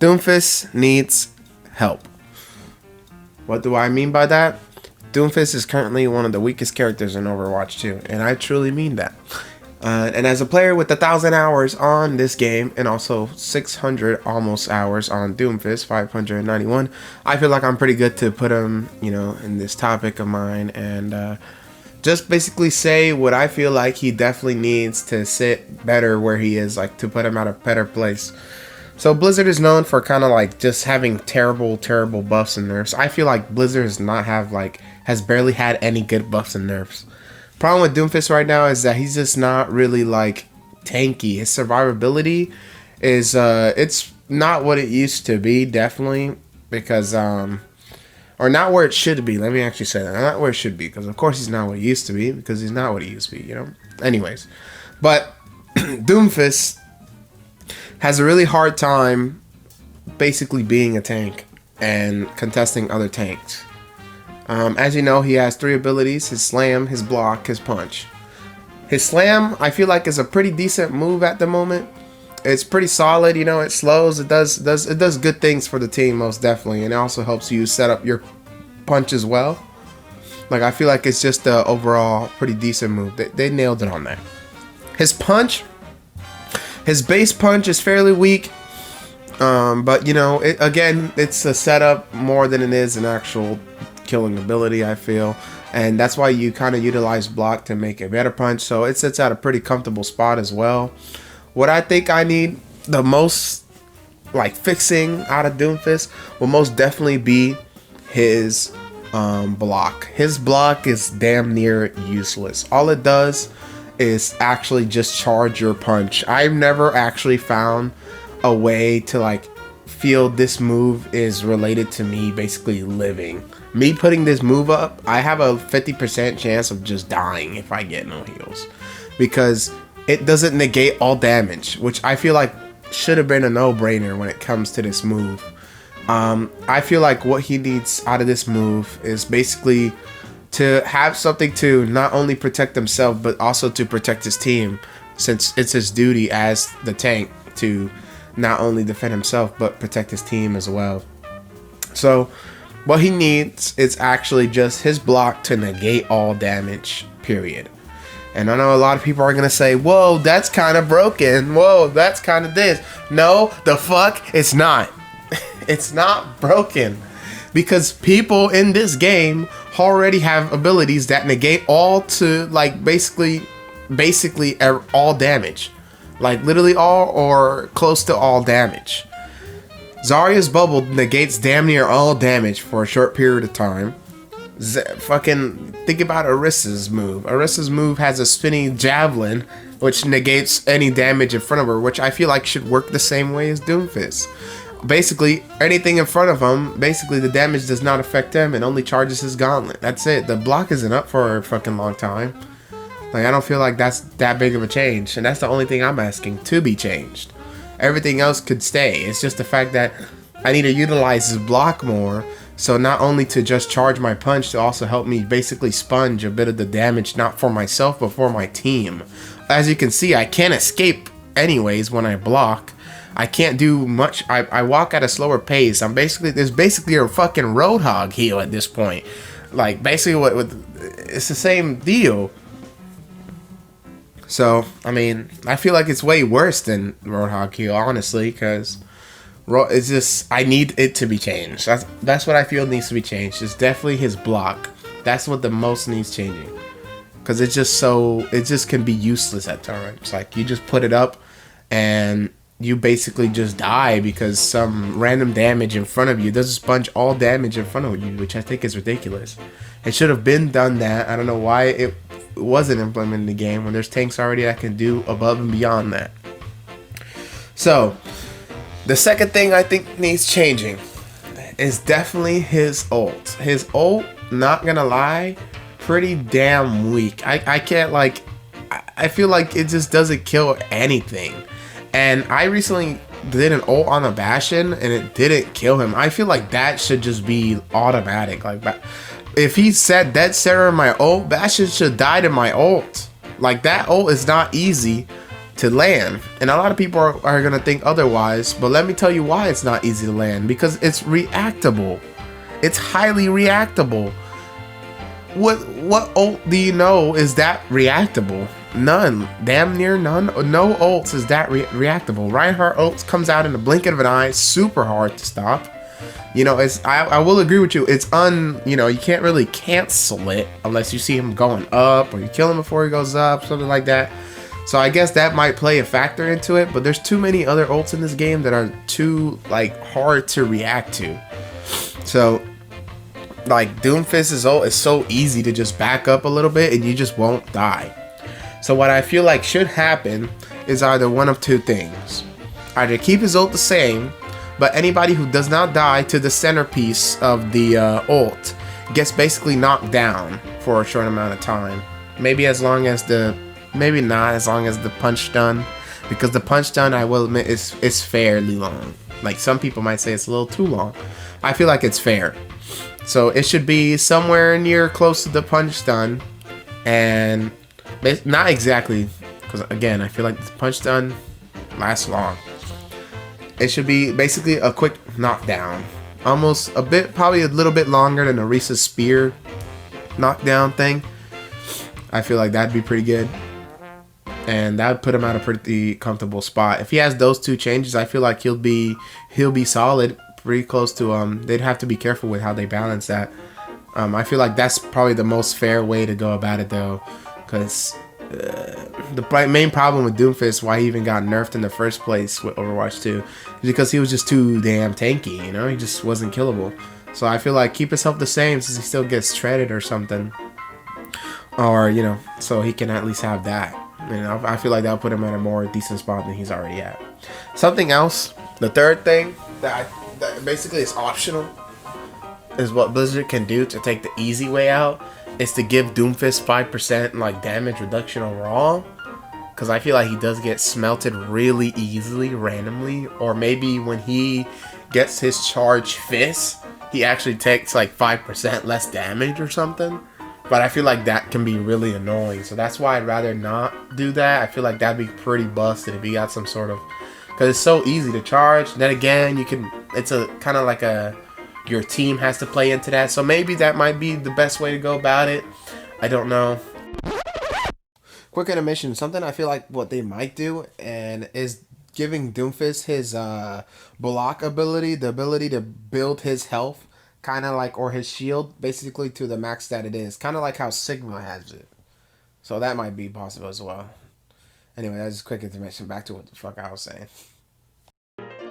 Doomfist needs help. What do I mean by that? Doomfist is currently one of the weakest characters in Overwatch 2, and I truly mean that. And as a player with 1,000 hours on this game, and also 600 almost hours on Doomfist, 591, I feel like I'm pretty good to put him, in this topic of mine, and just basically say what I feel like he definitely needs to sit better where he is, like to put him at a better place. So Blizzard is known for kind of like just having terrible buffs and nerfs. I feel like Blizzard has barely had any good buffs and nerfs. Problem with Doomfist right now is that he's just not really like tanky. His survivability is it's not what it used to be, definitely, because or not where it should be. Let me actually say that. Not where it should be, because of course he's not what he used to be, because he's not what he used to be, Anyways, but Doomfist has a really hard time basically being a tank and contesting other tanks. As you know, he has 3 abilities: his slam, his block, his punch. His slam, I feel like, is a pretty decent move at the moment. It's pretty solid, it slows, it does good things for the team, most definitely, and it also helps you set up your punch as well. Like, I feel like it's just a overall pretty decent move. They nailed it on that. His punch, his base punch is fairly weak, but it's a setup more than it is an actual killing ability, I feel, and that's why you kind of utilize block to make a better punch, so it sits at a pretty comfortable spot as well. What I think I need the most, like, fixing out of Doomfist will most definitely be his block. His block is damn near useless. All it does is actually just charge your punch. I've never actually found a way to feel this move is related to me basically living. Me putting this move up, I have a 50% chance of just dying if I get no heals, because it doesn't negate all damage, which I feel like should have been a no-brainer when it comes to this move. I feel like what he needs out of this move is basically to have something to not only protect himself, but also to protect his team, since it's his duty as the tank to not only defend himself, but protect his team as well. So what he needs is actually just his block to negate all damage, period. And I know a lot of people are going to say, whoa, that's kind of broken. Whoa, that's kind of this. No, the fuck, it's not. It's not broken. Because people in this game already have abilities that negate all to, basically all damage. Like, literally all or close to all damage. Zarya's bubble negates damn near all damage for a short period of time. Fucking think about Orisa's move. Orisa's move has a spinning javelin, which negates any damage in front of her, which I feel like should work the same way as Doomfist. Basically, anything in front of him, basically the damage does not affect him and only charges his gauntlet. That's it. The block isn't up for a fucking long time. Like, I don't feel like that's that big of a change, and that's the only thing I'm asking to be changed. Everything else could stay. It's just the fact that I need to utilize his block more, so not only to just charge my punch, to also help me basically sponge a bit of the damage, not for myself, but for my team. As you can see, I can't escape anyways when I block. I can't do much. I walk at a slower pace. There's basically a fucking Roadhog heal at this point. Like, basically it's the same deal. So, I mean, I feel like it's way worse than Roadhog heal, honestly, because it's just, I need it to be changed. That's what I feel needs to be changed. It's definitely his block. That's what the most needs changing. Because it just can be useless at times. Like, you just put it up and you basically just die because some random damage in front of you doesn't sponge all damage in front of you, which I think is ridiculous. It should have been done that. I don't know why it wasn't implemented in the game when there's tanks already that can do above and beyond that. So, the second thing I think needs changing is definitely his ult. His ult, not gonna lie, pretty damn weak. I can't, I feel like it just doesn't kill anything. And I recently did an ult on a Bastion and it didn't kill him. I feel like that should just be automatic. Like, if he said dead center in my ult, Bastion should die to my ult. Like, that ult is not easy to land. And a lot of people are going to think otherwise, but let me tell you why it's not easy to land. Because it's reactable. It's highly reactable. What ult do you know is that reactable? None. Damn near none. No ults is that reactable. Reinhardt ults comes out in the blink of an eye. Super hard to stop. You know, I will agree with you. It's you know, you can't really cancel it unless you see him going up or you kill him before he goes up, something like that. So I guess that might play a factor into it, but there's too many other ults in this game that are too, like, hard to react to. So, like, Doomfist's ult is so easy to just back up a little bit and you just won't die. So what I feel like should happen is either one of two things. Either keep his ult the same, but anybody who does not die to the centerpiece of the ult gets basically knocked down for a short amount of time. Maybe not as long as the punch stun, because the punch stun, I will admit, is fairly long. Like, some people might say it's a little too long. I feel like it's fair. So it should be somewhere near close to the punch stun, and not exactly, because again, I feel like the punch stun lasts long. It should be basically a quick knockdown, almost probably a little bit longer than Orisa's spear knockdown thing. I feel like that'd be pretty good, and that would put him at a pretty comfortable spot. If he has those two changes, I feel like he'll be solid, pretty close to they'd have to be careful with how they balance that. I feel like that's probably the most fair way to go about it, though, because the main problem with Doomfist, why he even got nerfed in the first place with Overwatch 2, is because he was just too damn tanky, you know? He just wasn't killable. So I feel like keep his health the same since he still gets shredded or something. Or, you know, so he can at least have that. You know, I feel like that'll put him at a more decent spot than he's already at. Something else, the third thing that basically is optional, is what Blizzard can do to take the easy way out, is to give Doomfist 5% like damage reduction overall, because I feel like he does get smelted really easily randomly, or maybe when he gets his charged fist, he actually takes like 5% less damage or something. But I feel like that can be really annoying, so that's why I'd rather not do that. I feel like that'd be pretty busted if you got some sort of, because it's so easy to charge. Then again, it's a kind of like your team has to play into that, so maybe that might be the best way to go about it. I don't know. Quick intermission. Something I feel like what they might do and is giving Doomfist his block ability, the ability to build his health, kind of like, or his shield, basically to the max that it is, kind of like how Sigma has it. So that might be possible as well. Anyway, that's just quick intermission. Back to what the fuck I was saying.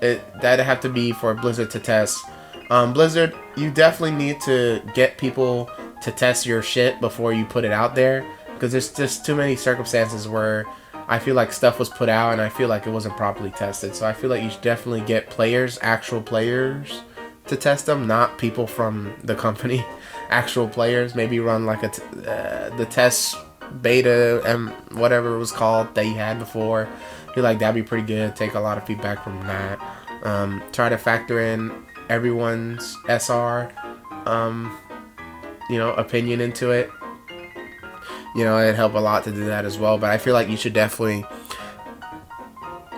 That'd have to be for Blizzard to test. Blizzard, you definitely need to get people to test your shit before you put it out there, because there's just too many circumstances where I feel like stuff was put out and I feel like it wasn't properly tested. So I feel like you should definitely get players, actual players, to test them, not people from the company. Actual players. Maybe run like the test beta and whatever it was called that you had before. I feel like that'd be pretty good. Take a lot of feedback from that. Try to factor in everyone's SR opinion into it. You know, it'd help a lot to do that as well. But I feel like you should definitely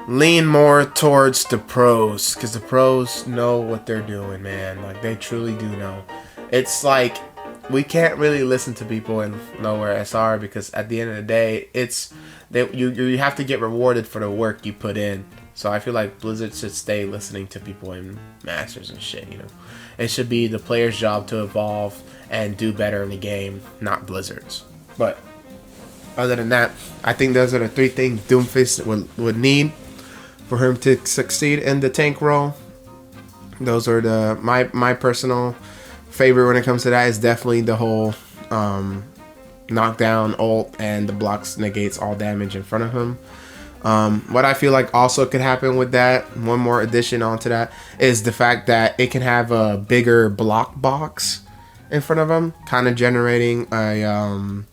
lean more towards the pros, because the pros know what they're doing, man. Like, they truly do know. It's like, we can't really listen to people in lower SR, because at the end of the day, you have to get rewarded for the work you put in. So I feel like Blizzard should stay listening to people in Masters and shit, you know. It should be the player's job to evolve and do better in the game, not Blizzard's. But other than that, I think those are the three things Doomfist would need for him to succeed in the tank role. Those are my personal favorite when it comes to that, is definitely the whole knockdown ult and the blocks negates all damage in front of him. What I feel like also could happen with that, one more addition onto that, is the fact that it can have a bigger block box in front of him, kind of generating a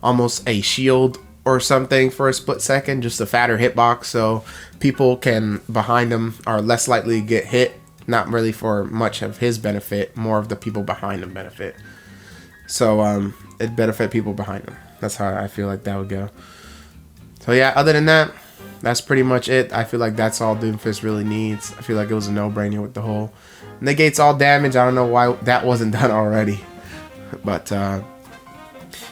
almost a shield or something for a split second, just a fatter hitbox, so people behind him are less likely to get hit. Not really for much of his benefit, more of the people behind him benefit. So it'd benefit people behind him. That's how I feel like that would go. So yeah, other than that, that's pretty much it. I feel like that's all Doomfist really needs. I feel like it was a no-brainer with the whole negates all damage. I don't know why that wasn't done already. But,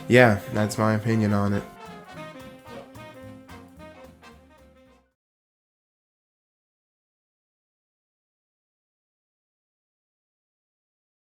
yeah, that's my opinion on it.